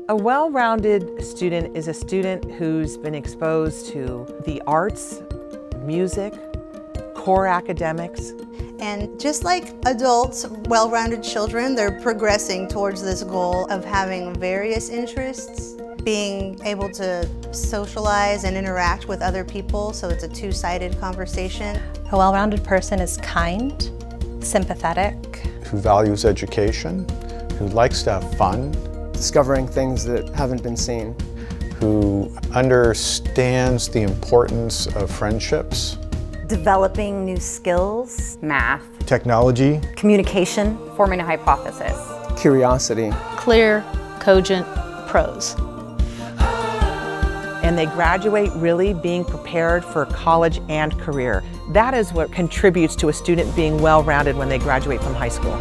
A well-rounded student is a student who's been exposed to the arts, music, core academics. And just like adults, well-rounded children, they're progressing towards this goal of having various interests, being able to socialize and interact with other people, so it's a two-sided conversation. A well-rounded person is kind, sympathetic, who values education, who likes to have fun, discovering things that haven't been seen, who understands the importance of friendships, developing new skills, math, technology, communication, forming a hypothesis, curiosity, clear, cogent prose. And they graduate really being prepared for college and career. That is what contributes to a student being well-rounded when they graduate from high school.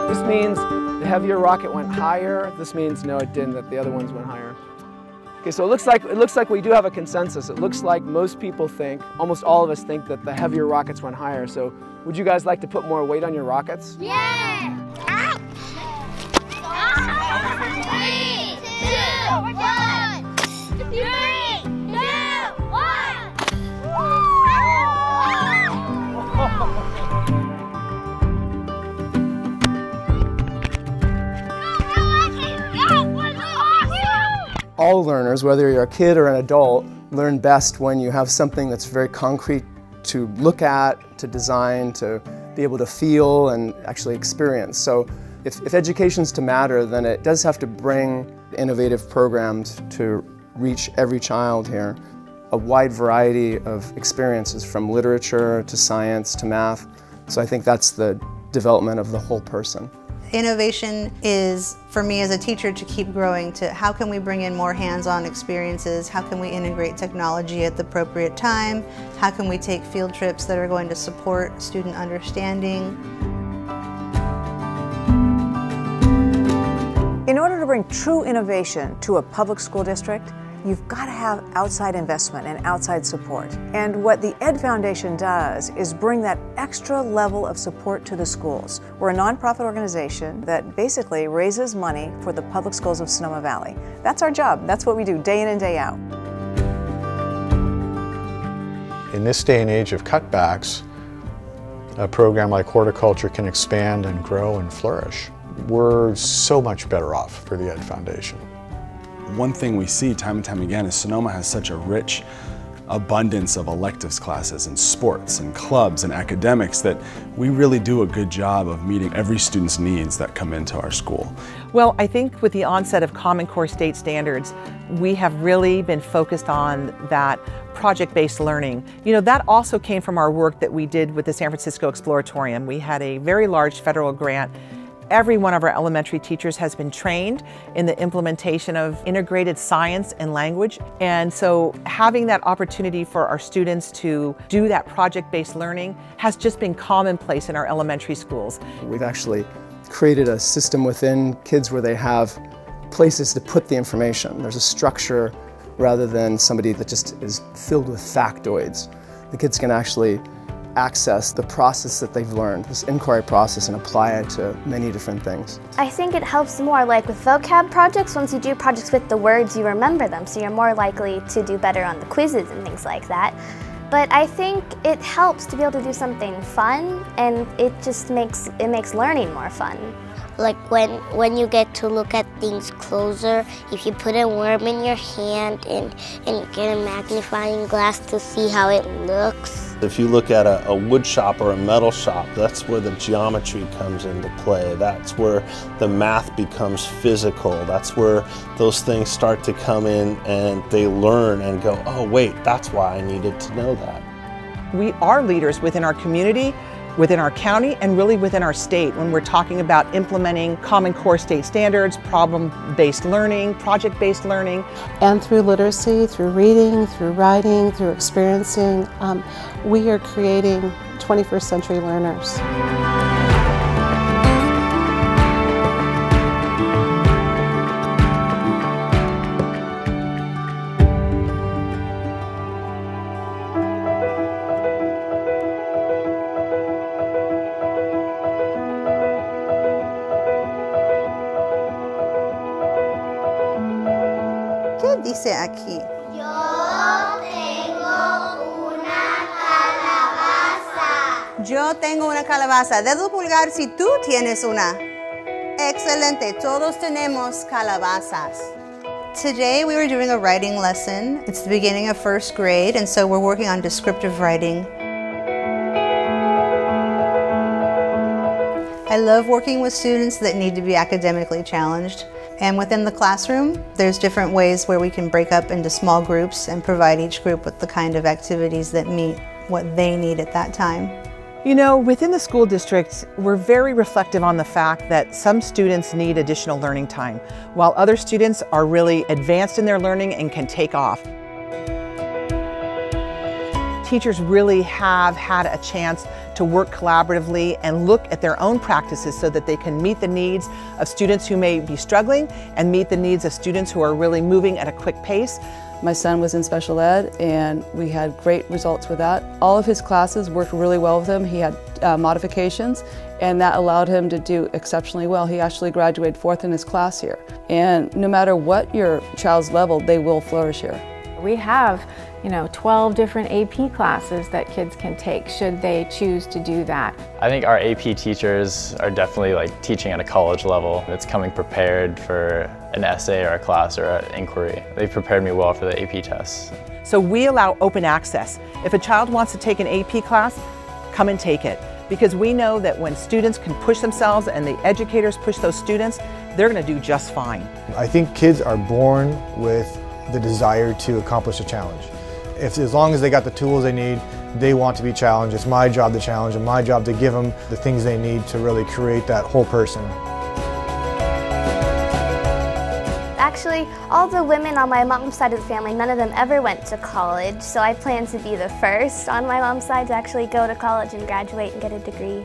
This means the heavier rocket went higher. This means no, it didn't, that the other ones went higher. Okay, so it looks like we do have a consensus. It looks like most people think, almost all of us think, that the heavier rockets went higher. So would you guys like to put more weight on your rockets? Yeah! 3, 2, 1! 3, 2, 1! All learners, whether you're a kid or an adult, learn best when you have something that's very concrete to look at, to design, to be able to feel and actually experience. So if education's to matter, then it does have to bring innovative programs to reach every child here. A wide variety of experiences, from literature to science to math. So I think that's the development of the whole person. Innovation is, for me as a teacher, to keep growing to how can we bring in more hands-on experiences, how can we integrate technology at the appropriate time, how can we take field trips that are going to support student understanding. In order to bring true innovation to a public school district, you've got to have outside investment and outside support. And what the Ed Foundation does is bring that extra level of support to the schools. We're a nonprofit organization that basically raises money for the public schools of Sonoma Valley. That's our job. That's what we do day in and day out. In this day and age of cutbacks, a program like horticulture can expand and grow and flourish. We're so much better off for the Ed Foundation. One thing we see time and time again is Sonoma has such a rich abundance of electives classes and sports and clubs and academics that we really do a good job of meeting every student's needs that come into our school. Well, I think with the onset of Common Core state standards, we have really been focused on that project-based learning. You know, that also came from our work that we did with the San Francisco Exploratorium. We had a very large federal grant. Every one of our elementary teachers has been trained in the implementation of integrated science and language. And so having that opportunity for our students to do that project-based learning has just been commonplace in our elementary schools. We've actually created a system within kids where they have places to put the information. There's a structure rather than somebody that just is filled with factoids. The kids can actually access the process that they've learned, this inquiry process, and apply it to many different things. I think it helps more, like with vocab projects. Once you do projects with the words, you remember them, so you're more likely to do better on the quizzes and things like that. But I think it helps to be able to do something fun, and it just makes learning more fun. Like when you get to look at things closer, if you put a worm in your hand and get a magnifying glass to see how it looks. If you look at a wood shop or a metal shop, that's where the geometry comes into play. That's where the math becomes physical. That's where those things start to come in and they learn and go, oh wait, that's why I needed to know that. We are leaders within our community within our county and really within our state when we're talking about implementing Common Core state standards, problem-based learning, project-based learning. And through literacy, through reading, through writing, through experiencing, we are creating 21st century learners. ¿Qué dice aquí? Yo tengo una calabaza. Yo tengo una calabaza. Dedo pulgar si tú tienes una. Excelente. Todos tenemos calabazas. Today we were doing a writing lesson. It's the beginning of first grade, and so we're working on descriptive writing. I love working with students that need to be academically challenged. And within the classroom, there's different ways where we can break up into small groups and provide each group with the kind of activities that meet what they need at that time. You know, within the school district, we're very reflective on the fact that some students need additional learning time, while other students are really advanced in their learning and can take off. Teachers really have had a chance to work collaboratively and look at their own practices so that they can meet the needs of students who may be struggling and meet the needs of students who are really moving at a quick pace. My son was in special ed and we had great results with that. All of his classes worked really well with him. He had modifications and that allowed him to do exceptionally well. He actually graduated 4th in his class here. And no matter what your child's level, they will flourish here. We have 12 different AP classes that kids can take should they choose to do that. I think our AP teachers are definitely teaching at a college level. It's coming prepared for an essay or a class or an inquiry. They've prepared me well for the AP tests. So we allow open access. If a child wants to take an AP class, come and take it. Because we know that when students can push themselves and the educators push those students, they're going to do just fine. I think kids are born with the desire to accomplish a challenge. As long as they got the tools they need, they want to be challenged. It's my job to challenge them, my job to give them the things they need to really create that whole person. Actually, all the women on my mom's side of the family, none of them ever went to college, so I plan to be the first on my mom's side to actually go to college and graduate and get a degree.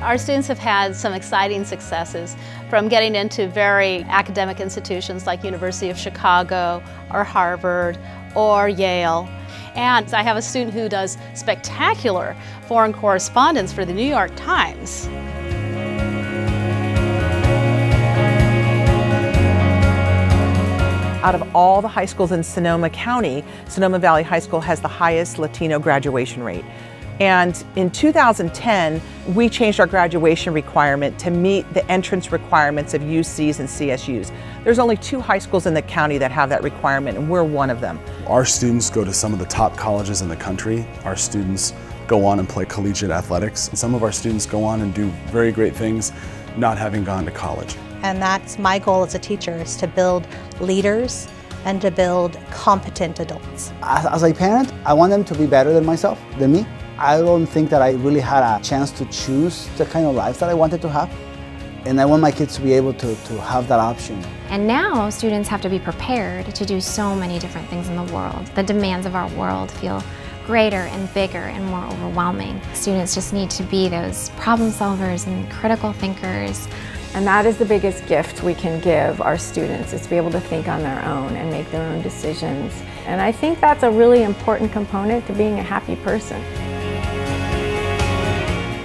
Our students have had some exciting successes from getting into very academic institutions like University of Chicago or Harvard or Yale. And I have a student who does spectacular foreign correspondence for the New York Times. Out of all the high schools in Sonoma County, Sonoma Valley High School has the highest Latino graduation rate. And in 2010, we changed our graduation requirement to meet the entrance requirements of UCs and CSUs. There's only 2 high schools in the county that have that requirement, and we're one of them. Our students go to some of the top colleges in the country. Our students go on and play collegiate athletics. And some of our students go on and do very great things not having gone to college. And that's my goal as a teacher, is to build leaders and to build competent adults. As a parent, I want them to be better than myself, than me. I don't think that I really had a chance to choose the kind of life that I wanted to have. And I want my kids to be able to have that option. And now students have to be prepared to do so many different things in the world. The demands of our world feel greater and bigger and more overwhelming. Students just need to be those problem solvers and critical thinkers. And that is the biggest gift we can give our students, is to be able to think on their own and make their own decisions. And I think that's a really important component to being a happy person.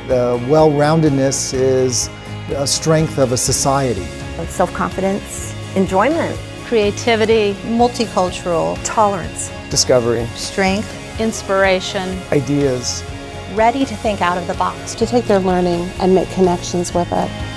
The well-roundedness is a strength of a society. Self-confidence, enjoyment, creativity, Multicultural, tolerance, Discovery, strength, inspiration, ideas. ready to think out of the box. To take their learning and make connections with it.